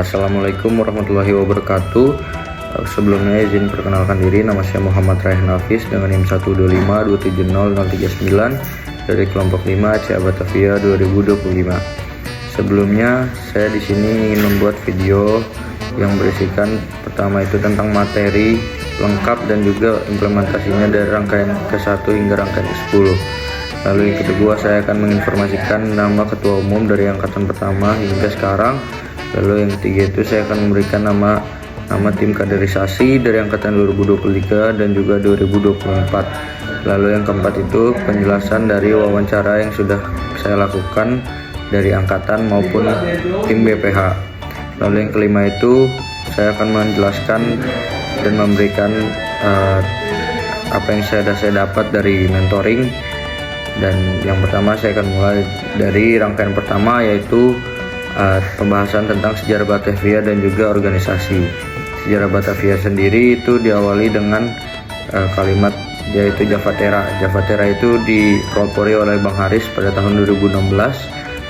Assalamualaikum warahmatullahi wabarakatuh. Sebelumnya izin perkenalkan diri, nama saya Muhammad Rayhan Hafiz dengan NIM 125270039 dari kelompok 5 Aceh Batavia 2025. Sebelumnya saya di sini ingin membuat video yang berisikan pertama itu tentang materi lengkap dan juga implementasinya dari rangkaian ke-1 hingga rangkaian ke-10. Lalu yang kedua, saya akan menginformasikan nama ketua umum dari angkatan pertama hingga sekarang. Lalu yang ketiga itu saya akan memberikan nama tim kaderisasi dari angkatan 2023 dan juga 2024. Lalu yang keempat itu penjelasan dari wawancara yang sudah saya lakukan dari angkatan maupun tim BPH. Lalu yang kelima itu saya akan menjelaskan dan memberikan apa yang saya dapat dari mentoring. Dan yang pertama saya akan mulai dari rangkaian pertama, yaitu pembahasan tentang sejarah Batavia dan juga organisasi. Sejarah Batavia sendiri itu diawali dengan kalimat yaitu Javatera. Javatera itu dipelopori oleh Bang Haris pada tahun 2016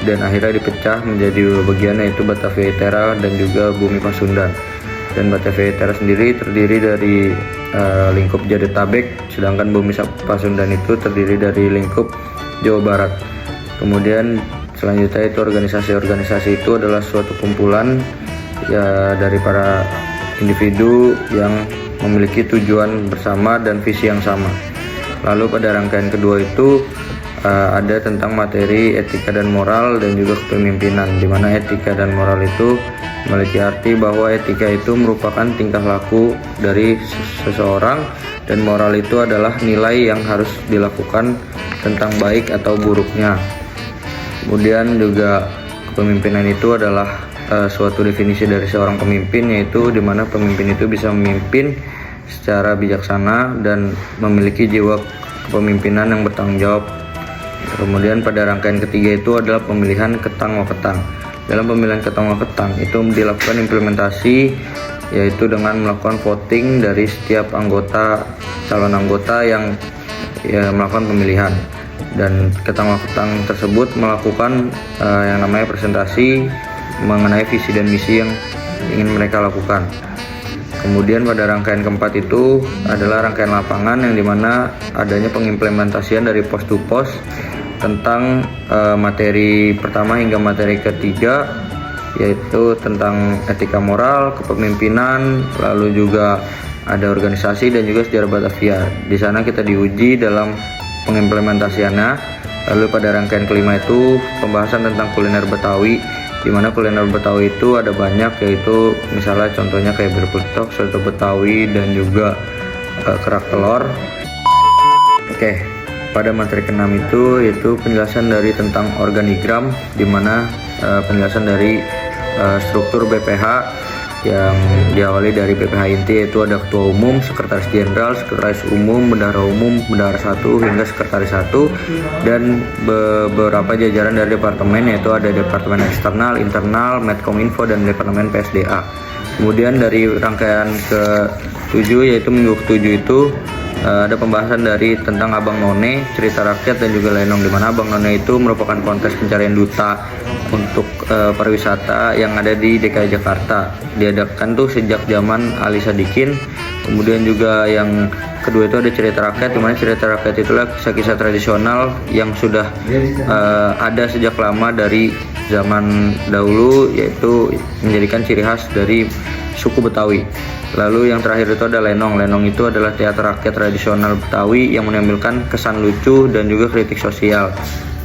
dan akhirnya dipecah menjadi dua bagian, yaitu Batavia Tera dan juga Bumi Pasundan. Dan Batavia Tera sendiri terdiri dari lingkup Jadetabek, sedangkan Bumi Pasundan itu terdiri dari lingkup Jawa Barat. Kemudian selanjutnya itu organisasi itu adalah suatu kumpulan ya dari para individu yang memiliki tujuan bersama dan visi yang sama. Lalu pada rangkaian kedua itu ada tentang materi etika dan moral dan juga kepemimpinan, di mana etika dan moral itu memiliki arti bahwa etika itu merupakan tingkah laku dari seseorang dan moral itu adalah nilai yang harus dilakukan tentang baik atau buruknya. Kemudian juga kepemimpinan itu adalah suatu definisi dari seorang pemimpin, yaitu di mana pemimpin itu bisa memimpin secara bijaksana dan memiliki jiwa kepemimpinan yang bertanggung jawab. Kemudian pada rangkaian ketiga itu adalah pemilihan ketang waketang. Dalam pemilihan ketang waketang itu dilakukan implementasi, yaitu dengan melakukan voting dari setiap calon anggota yang melakukan pemilihan. Dan ketang waketang tersebut melakukan yang namanya presentasi mengenai visi dan misi yang ingin mereka lakukan. Kemudian pada rangkaian keempat itu adalah rangkaian lapangan, yang dimana adanya pengimplementasian dari pos to pos tentang materi pertama hingga materi ketiga, yaitu tentang etika moral, kepemimpinan, lalu juga ada organisasi dan juga sejarah Batavia. Di sana kita diuji dalam pengimplementasiannya. Lalu pada rangkaian kelima itu pembahasan tentang kuliner Betawi, di mana kuliner Betawi itu ada banyak, yaitu misalnya contohnya kayak berpletok, soto Betawi, dan juga kerak telur. Pada materi ke-6 itu yaitu penjelasan dari tentang organigram, di mana penjelasan dari struktur BPH yang diawali dari BPH inti, yaitu ada ketua umum, sekretaris jenderal, sekretaris umum, bendahara 1 hingga sekretaris 1, dan beberapa jajaran dari departemen, yaitu ada departemen eksternal, internal, Medkominfo, dan departemen PSDA. Kemudian dari rangkaian ke-7 yaitu minggu ke-7 itu ada pembahasan dari tentang Abang None, cerita rakyat, dan juga lenong, di mana Abang None itu merupakan kontes pencarian duta untuk pariwisata yang ada di DKI Jakarta. Diadakan tuh sejak zaman Ali Sadikin. Kemudian juga yang kedua itu ada cerita rakyat, di mana cerita rakyat itulah kisah-kisah tradisional yang sudah ada sejak lama dari zaman dahulu, yaitu menjadikan ciri khas dari suku Betawi. Lalu yang terakhir itu ada lenong. Lenong itu adalah teater rakyat tradisional Betawi yang menampilkan kesan lucu dan juga kritik sosial,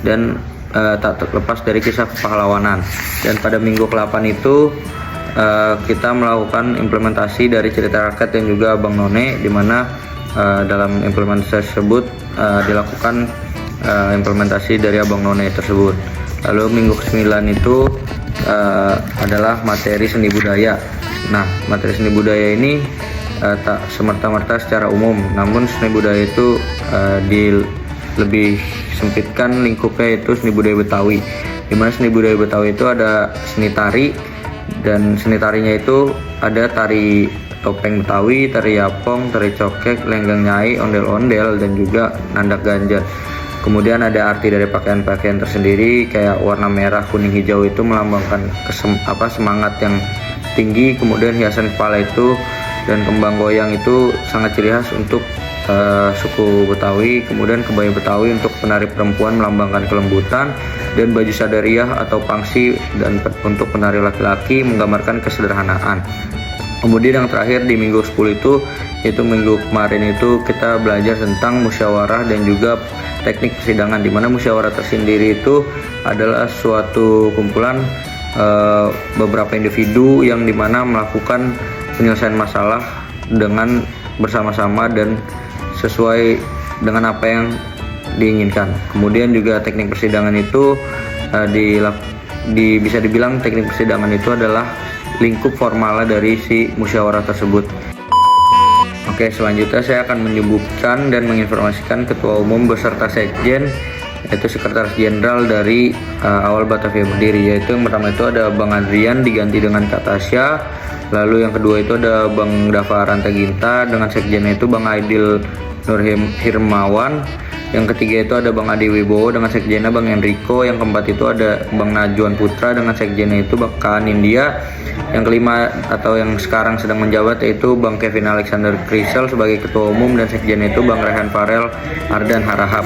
dan tak terlepas dari kisah kepahlawanan. Dan pada minggu ke-8 itu kita melakukan implementasi dari cerita rakyat dan juga Abang None, di mana dalam implementasi tersebut dilakukan implementasi dari Abang None tersebut. Lalu minggu ke-9 itu adalah materi seni budaya. Nah, materi seni budaya ini tak semerta-merta secara umum, namun seni budaya itu lebih sempitkan lingkupnya, yaitu seni budaya Betawi, di mana seni budaya Betawi itu ada seni tari, dan seni tarinya itu ada tari topeng Betawi, tari yapong, tari cokek, lenggang nyai, ondel-ondel, dan juga nandak ganjar. Kemudian ada arti dari pakaian-pakaian tersendiri, kayak warna merah, kuning, hijau itu melambangkan semangat yang tinggi. Kemudian hiasan kepala itu dan kembang goyang itu sangat ciri khas untuk suku Betawi. Kemudian kebaya Betawi untuk penari perempuan melambangkan kelembutan, dan baju sadariah atau pangsi dan untuk penari laki-laki menggambarkan kesederhanaan. Kemudian yang terakhir di minggu 10 itu minggu kemarin itu kita belajar tentang musyawarah dan juga teknik persidangan, di mana musyawarah tersendiri itu adalah suatu kumpulan beberapa individu yang dimana melakukan penyelesaian masalah dengan bersama-sama dan sesuai dengan apa yang diinginkan. Kemudian juga teknik persidangan itu bisa dibilang teknik persidangan itu adalah lingkup formal dari si musyawarah tersebut. Oke, selanjutnya saya akan menyebutkan dan menginformasikan ketua umum beserta sekjen, yaitu sekretaris jenderal dari awal Batavia berdiri. Yaitu yang pertama itu ada Bang Adrian diganti dengan Kak Tasya. Lalu yang kedua itu ada Bang Dava Rantaginta, dengan sekjennya itu Bang Aidil Nur Hirmawan. Yang ketiga itu ada Bang Adi Wibowo dengan sekjennya Bang Enrico. Yang keempat itu ada Bang Najwan Putra dengan sekjennya itu Bang Kaan India. Yang kelima atau yang sekarang sedang menjabat yaitu Bang Kevin Alexander Krisel sebagai ketua umum, dan sekjennya itu Bang Rehan Farel Ardan Harahap.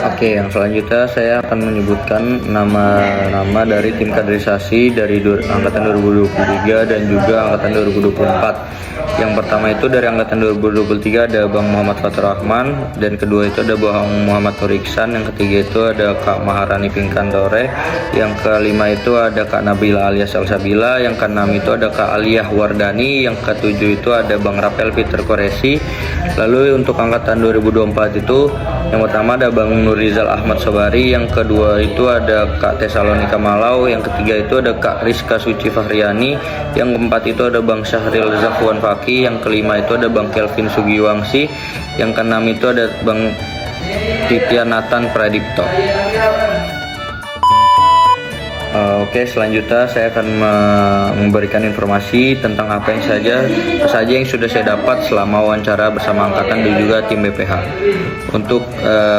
Oke, yang selanjutnya saya akan menyebutkan nama-nama dari tim kaderisasi dari angkatan 2023 dan juga angkatan 2024. Yang pertama itu dari angkatan 2023 ada Bang Muhammad Fatur Rahman, dan kedua itu ada Bang Muhammad Nur Iksan, yang ketiga itu ada Kak Maharani Pinkantore, yang kelima itu ada Kak Nabila alias Elsabila, yang keenam itu ada Kak Aliyah Wardani, yang ketujuh itu ada Bang Rapel Peter Koresi. Lalu untuk angkatan 2024 itu yang pertama ada Bang Nurizal Ahmad Sobari, yang kedua itu ada Kak Tesalonika Malau, yang ketiga itu ada Kak Rizka Suci Fahriani, yang keempat itu ada Bang Syahril Zafwan Faki, yang kelima itu ada Bang Kelvin Sugiwangsi, yang keenam itu ada Bang Titian Nathan Pradipto. Oke, selanjutnya saya akan memberikan informasi tentang apa saja yang sudah saya dapat selama wawancara bersama angkatan dan juga tim BPH. Untuk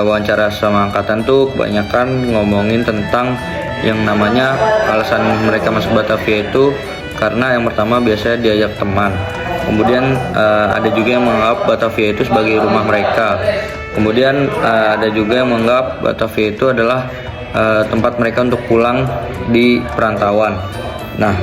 wawancara sama angkatan tuh kebanyakan ngomongin tentang yang namanya alasan mereka masuk Batavia itu karena yang pertama biasanya diajak teman. Kemudian ada juga yang menganggap Batavia itu sebagai rumah mereka. Kemudian ada juga yang menganggap Batavia itu adalah tempat mereka untuk pulang di perantauan. Nah,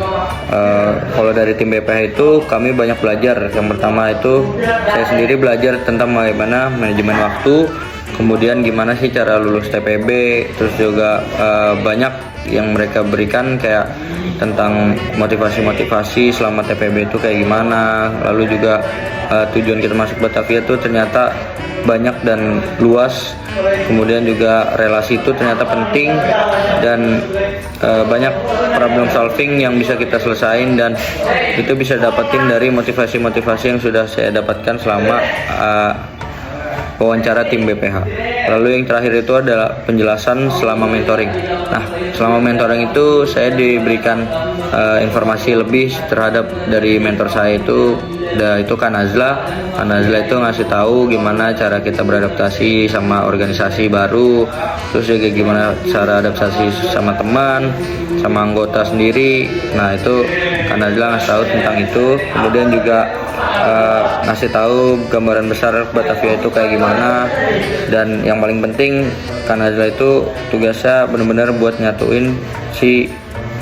kalau dari tim BPH itu kami banyak belajar. Yang pertama itu saya sendiri belajar tentang bagaimana manajemen waktu, kemudian gimana sih cara lulus TPB, terus juga banyak yang mereka berikan kayak tentang motivasi selama TPB itu kayak gimana. Lalu juga tujuan kita masuk Batavia itu ternyata banyak dan luas. Kemudian juga relasi itu ternyata penting dan banyak problem solving yang bisa kita selesain, dan itu bisa dapetin dari motivasi-motivasi yang sudah saya dapatkan selama wawancara tim BPH. Lalu yang terakhir itu adalah penjelasan selama mentoring. Nah, selama mentoring itu saya diberikan informasi lebih terhadap dari mentor saya itu Kak Nazla. Kak Nazla itu ngasih tahu gimana cara kita beradaptasi sama organisasi baru, terus juga gimana cara adaptasi sama teman, sama anggota sendiri. Nah, itu Kak Nazla ngasih tahu tentang itu. Kemudian juga ngasih tahu gambaran besar Batavia itu kayak gimana, dan yang paling penting Kak Nazla itu tugasnya benar-benar buat nyatuin si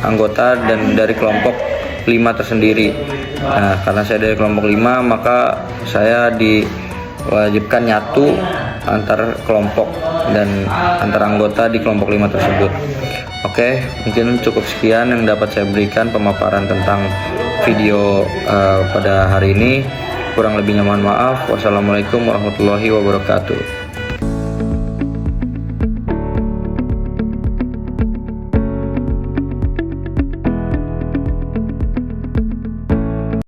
anggota dan dari kelompok 5 tersendiri. Nah, karena saya dari kelompok 5, maka saya diwajibkan nyatu antar kelompok dan antar anggota di kelompok 5 tersebut. Oke, mungkin cukup sekian yang dapat saya berikan pemaparan tentang video pada hari ini. Kurang lebihnya mohon maaf. Wassalamualaikum warahmatullahi wabarakatuh.